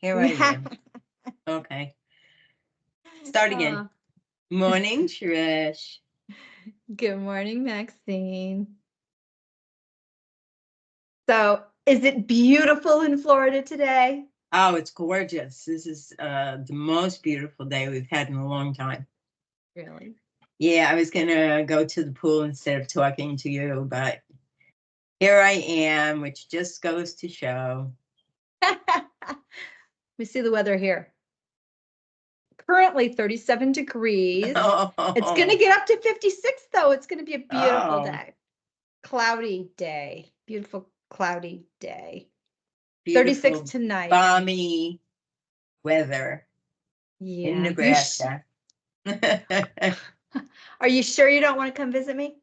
Here I am. Okay. Start again. Morning, Trish. Good morning, Maxine. So, is it beautiful in Florida today? Oh, it's gorgeous. This is the most beautiful day we've had in a long time. Really? Yeah, I was going to go to the pool instead of talking to you, but here I am, which just goes to show. We see the weather here. Currently 37 degrees. Oh. It's going to get up to 56, though. It's going to be a beautiful day. Cloudy day. Beautiful cloudy day. Beautiful, 36 tonight. Balmy weather in Nebraska. Are you sure you don't want to come visit me?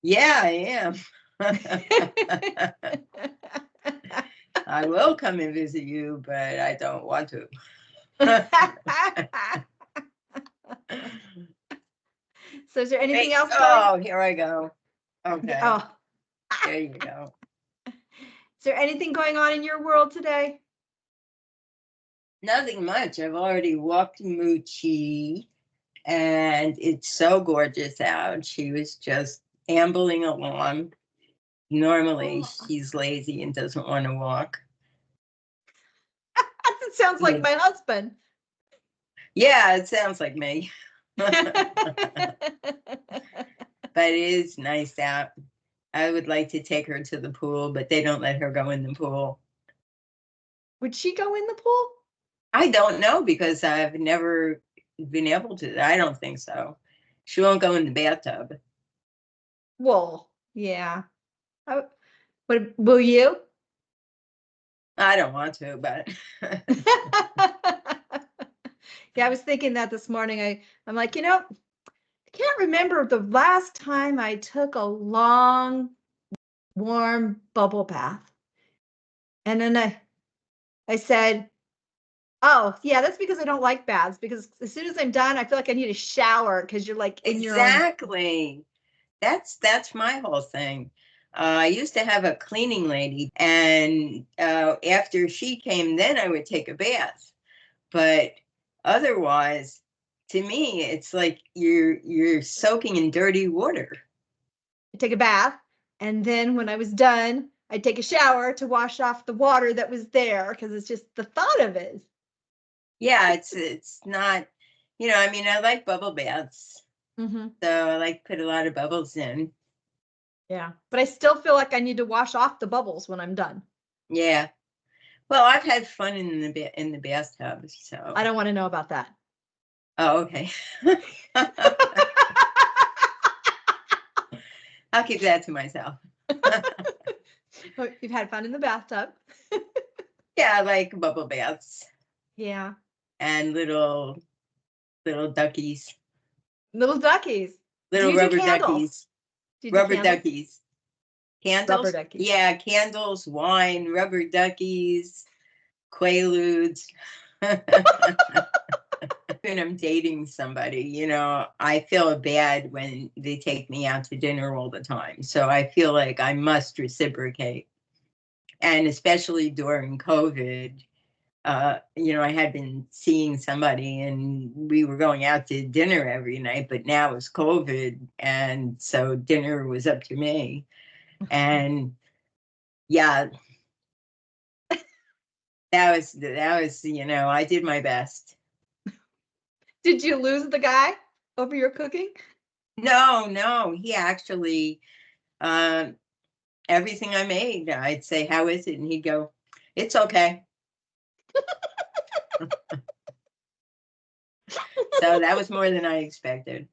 Yeah, I am. I will come and visit you, but I don't want to. So is there anything else? Oh, here I go. Okay. Oh. There you go. Is there anything going on in your world today? Nothing much. I've already walked Moochie, and it's so gorgeous out. She was just ambling along. Normally, she's lazy and doesn't want to walk. That sounds like my husband. Yeah, it sounds like me. But it is nice out. I would like to take her to the pool, but they don't let her go in the pool. Would she go in the pool? I don't know because I've never been able to. I don't think so. She won't go in the bathtub. Well, yeah. But will you? I don't want to, but yeah, I was thinking that this morning. I'm like, I can't remember the last time I took a long, warm bubble bath. And then I said, oh, yeah, that's because I don't like baths. Because as soon as I'm done, I feel like I need a shower because you're like in your own. Exactly. That's my whole thing. I used to have a cleaning lady, and after she came, then I would take a bath. But otherwise, to me, it's like you're soaking in dirty water. I take a bath, and then when I was done, I'd take a shower to wash off the water that was there because it's just the thought of it. Yeah, it's not, I mean, I like bubble baths. Mm-hmm. So I like put a lot of bubbles in. Yeah, but I still feel like I need to wash off the bubbles when I'm done. Yeah. Well, I've had fun in the bathtub, so I don't want to know about that. Oh, okay. I'll keep that to myself. You've had fun in the bathtub. Yeah, I like bubble baths. Yeah. And little duckies. Little duckies. Little rubber duckies. Rubber duckies. Candles? Rubber duckies. Yeah, candles, wine, rubber duckies, quaaludes. When I'm dating somebody, I feel bad when they take me out to dinner all the time. So I feel like I must reciprocate. And especially during COVID, I had been seeing somebody and we were going out to dinner every night, but now it's COVID. And so dinner was up to me. And yeah, that was, I did my best. Did you lose the guy over your cooking? No, he actually, everything I made, I'd say, how is it? And he'd go, it's okay. So that was more than I expected.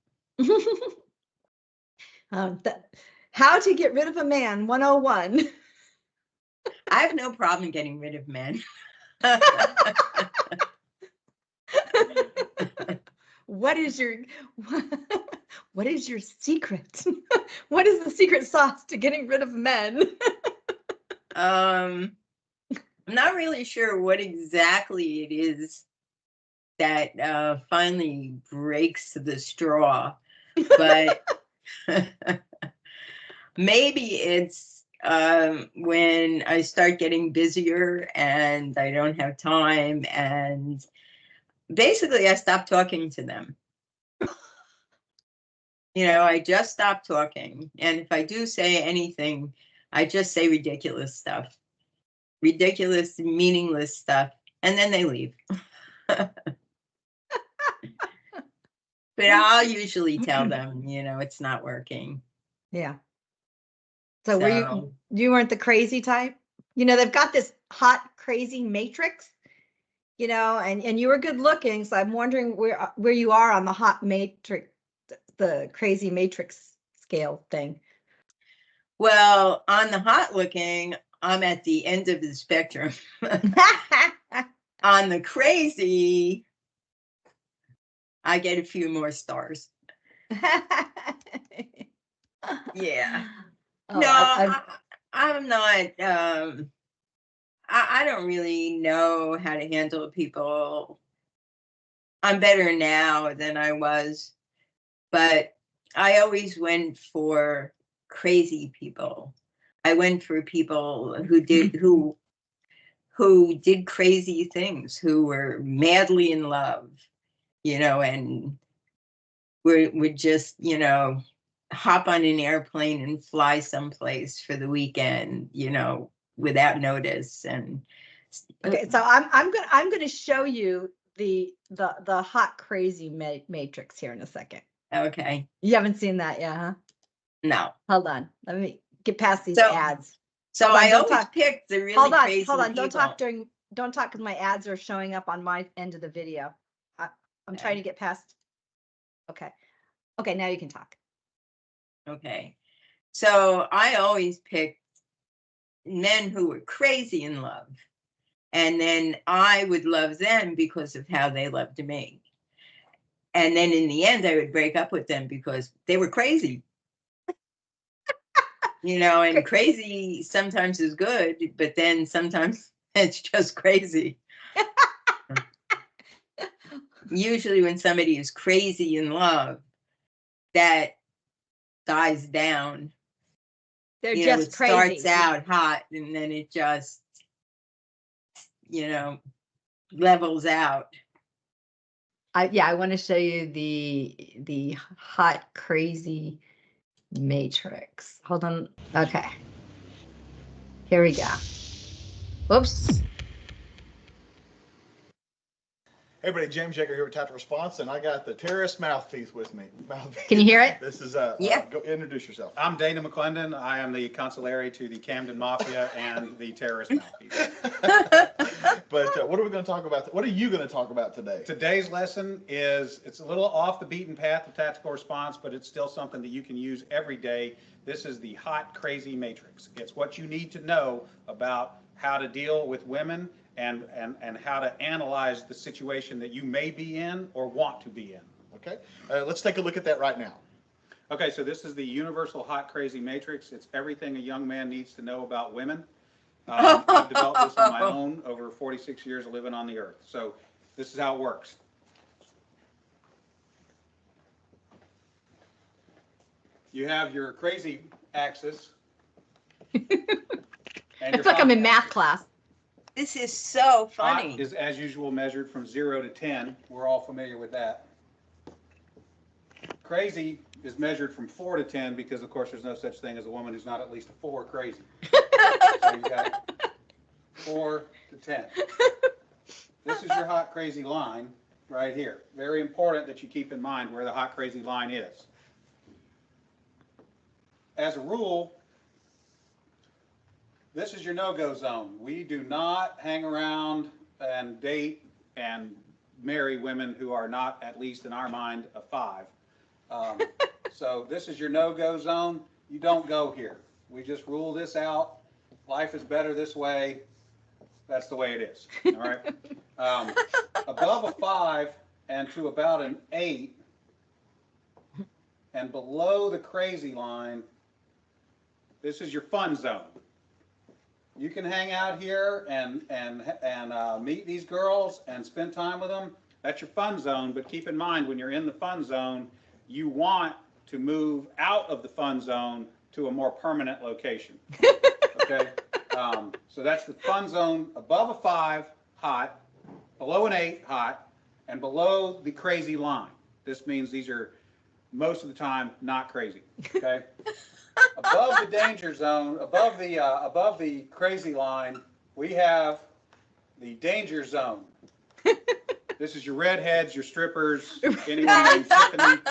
How to get rid of a man 101. I have no problem getting rid of men. What is your secret? What is the secret sauce to getting rid of men? I'm not really sure what exactly it is that finally breaks the straw, but maybe it's when I start getting busier and I don't have time, and basically I stop talking to them. I just stop talking. And if I do say anything, I just say ridiculous, meaningless stuff, and then they leave. But I'll usually tell them, it's not working. Yeah. So you weren't the crazy type? They've got this hot, crazy matrix, and you were good looking. So I'm wondering where you are on the hot matrix, the crazy matrix scale thing. Well, on the hot looking, I'm at the end of the spectrum. On the crazy, I get a few more stars. Yeah. Oh, No, I'm not. I don't really know how to handle people. I'm better now than I was, but I always went for crazy people. I went for people who did crazy things, who were madly in love, and would just, hop on an airplane and fly someplace for the weekend, without notice. And okay, so I'm gonna show you the hot crazy matrix here in a second. Okay. You haven't seen that yet, huh? No. Hold on. Let me get past these ads. So I always pick the really crazy Hold on. people. Don't talk because my ads are showing up on my end of the video. I'm trying to get past. Okay. Okay, now you can talk. Okay. So I always picked men who were crazy in love. And then I would love them because of how they loved me. And then in the end, I would break up with them because they were crazy. And crazy sometimes is good, but then sometimes it's just crazy. Usually when somebody is crazy in love, that dies down. They're just crazy. It starts out hot and then it just, levels out. I want to show you the hot crazy matrix. Hold on. Okay. Here we go. Whoops. Hey everybody, James Yeager here with Tactical Response, and I got the terrorist mouthpiece with me. Can you hear it? This is Yeah. Go introduce yourself. I'm Dana McClendon. I am the consigliere to the Camden Mafia and the terrorist mouthpiece. But what are we going to talk about? What are you going to talk about today? Today's lesson it's a little off the beaten path of tactical response, but it's still something that you can use every day. This is the hot, crazy matrix. It's what you need to know about how to deal with women and how to analyze the situation that you may be in or want to be in. Okay, let's take a look at that right now. Okay, so this is the universal hot, crazy matrix. It's everything a young man needs to know about women. I've developed this on my own over 46 years of living on the earth. So this is how it works. You have your crazy axis. It's like I'm in math class. This is so funny. Hot is, as usual, measured from 0 to 10. We're all familiar with that. Crazy is measured from 4 to 10 because, of course, there's no such thing as a woman who's not at least a 4 crazy. So you got 4 to 10. This is your hot, crazy line right here. Very important that you keep in mind where the hot, crazy line is. As a rule, this is your no-go zone. We do not hang around and date and marry women who are not, at least in our mind, a 5. So this is your no-go zone. You don't go here. We just rule this out. Life is better this way. That's the way it is. All right. Above a 5 and to about an 8, and below the crazy line, this is your fun zone. You can hang out here and meet these girls and spend time with them. That's your fun zone. But keep in mind, when you're in the fun zone, you want to move out of the fun zone to a more permanent location. Okay, so that's the fun zone above a 5, hot, below an 8, hot, and below the crazy line. This means these are most of the time not crazy. Okay, above the danger zone, above the crazy line, we have the danger zone. This is your redheads, your strippers, anyone named Tiffany.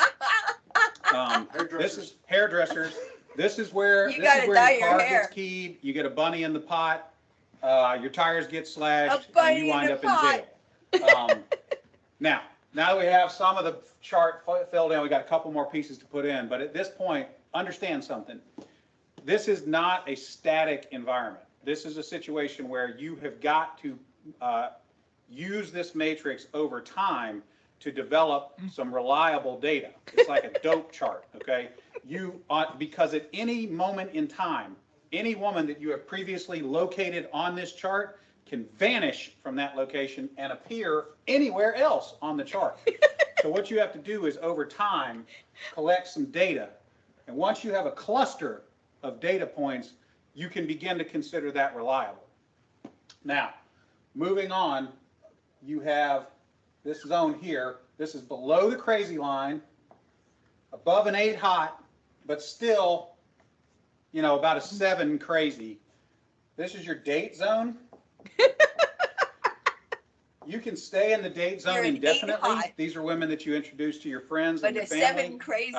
This is hairdressers. This is where You this gotta is where dye your your car hair. gets keyed. You get a bunny in the pot. Your tires get slashed, bunny and you in wind the up pot. in jail. Now that we have some of the chart filled in, we got a couple more pieces to put in. But at this point, understand something. This is not a static environment. This is a situation where you have got to use this matrix over time to develop some reliable data. It's like a dope chart, okay? Because at any moment in time, any woman that you have previously located on this chart can vanish from that location and appear anywhere else on the chart. So what you have to do is over time collect some data. And once you have a cluster of data points, you can begin to consider that reliable. Now, moving on, you have this zone here. This is below the crazy line, above an 8 hot, but still, you know, about a 7 crazy. This is your date zone. You can stay in the date zone You're an 8 indefinitely. hot. These are women that you introduce to your friends But and your a family. 7 crazy.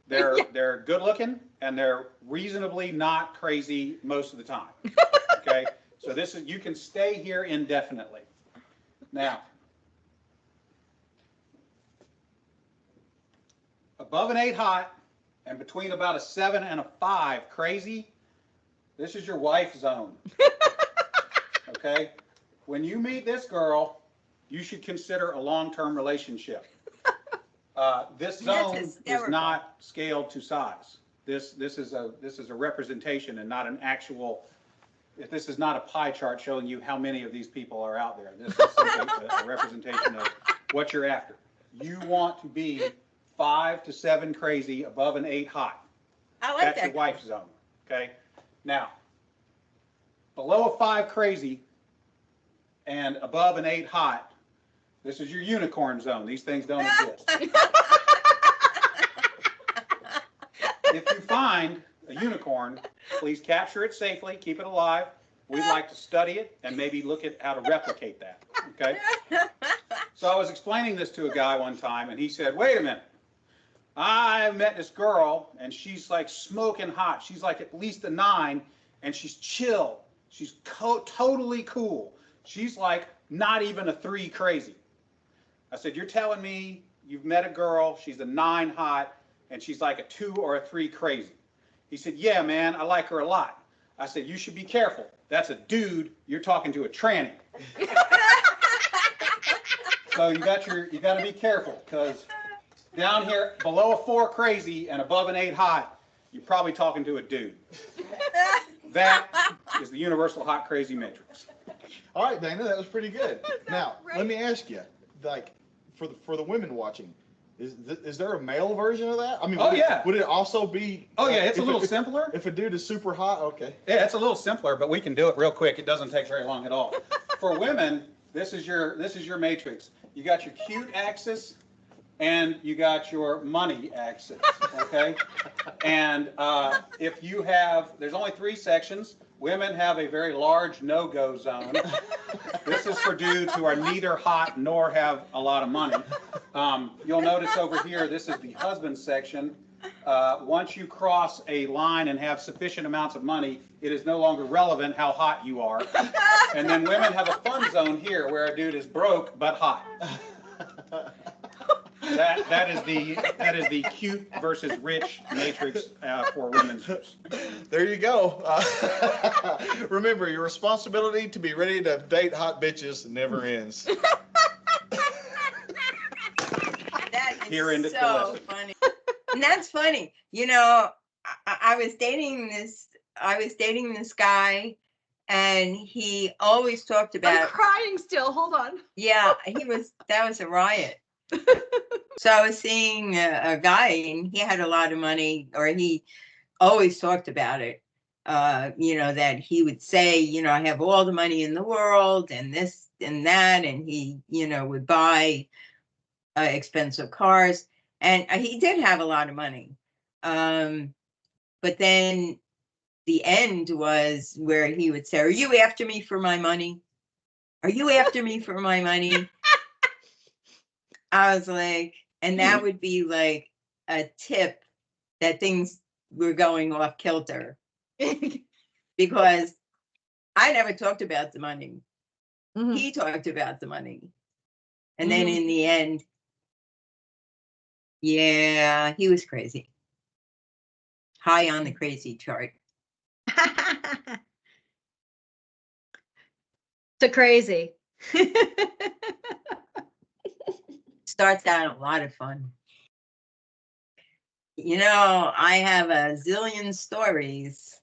They're good looking and they're reasonably not crazy most of the time. Okay, so this is, you can stay here indefinitely. Now, above an 8 hot and between about a 7 and a 5 crazy, this is your wife zone. Okay, when you meet this girl, you should consider a long-term relationship. This zone is not scaled to size. This is a representation and not an actual. This is not a pie chart showing you how many of these people are out there. This is simply a representation of what you're after. You want to be 5 to 7 crazy, above an 8 hot. I like That's that. your wife zone. Okay. Now, below a 5 crazy and above an 8 hot, this is your unicorn zone. These things don't exist. If you find a unicorn, please capture it safely, keep it alive. We'd like to study it and maybe look at how to replicate that. Okay. So I was explaining this to a guy one time, and he said, "Wait a minute. I met this girl, and she's like smoking hot. She's like at least a 9, and she's chill. She's totally cool. She's like not even a 3 crazy." I said, "You're telling me you've met a girl, she's a 9 hot, and she's like a 2 or a 3 crazy?" He said, "Yeah, man, I like her a lot." I said, "You should be careful. That's a dude. You're talking to a tranny." So you got to be careful, because down here below a 4 crazy and above an 8 hot, you're probably talking to a dude. That is the universal hot crazy matrix. All right, Dana, that was pretty good. Now, right? let me ask you, like, for the women watching, is there a male version of that? I mean, would it also be? Oh yeah, it's a little simpler. If a dude is super hot, okay. Yeah, it's a little simpler, but we can do it real quick. It doesn't take very long at all. For women, this is your matrix. You got your cute axis, and you got your money axis. Okay, and if you have, there's only 3 sections. Women have a very large no-go zone. This is for dudes who are neither hot nor have a lot of money. You'll notice over here, this is the husband section. Once you cross a line and have sufficient amounts of money, it is no longer relevant how hot you are. And then women have a fun zone here where a dude is broke but hot. That is the cute versus rich matrix for women's use. There you go. Remember, your responsibility to be ready to date hot bitches never ends. That is Here so funny. And that's funny. You know, I was dating this guy, and he always talked I'm about, crying still. Hold on. yeah, that was a riot. So I was seeing a guy, and he had a lot of money, or he always talked about it. You know, that he would say, you know, I have all the money in the world and this and that. And he, you know, would buy expensive cars. And he did have a lot of money. But then the end was where he would say, are you after me for my money? Are you after me for my money? I was like, and that would be like a tip that things were going off kilter because I never talked about the money. Mhm. He talked about the money. And then in the end, yeah, he was crazy. High on the crazy chart. To crazy. Starts out a lot of fun. You know, I have a zillion stories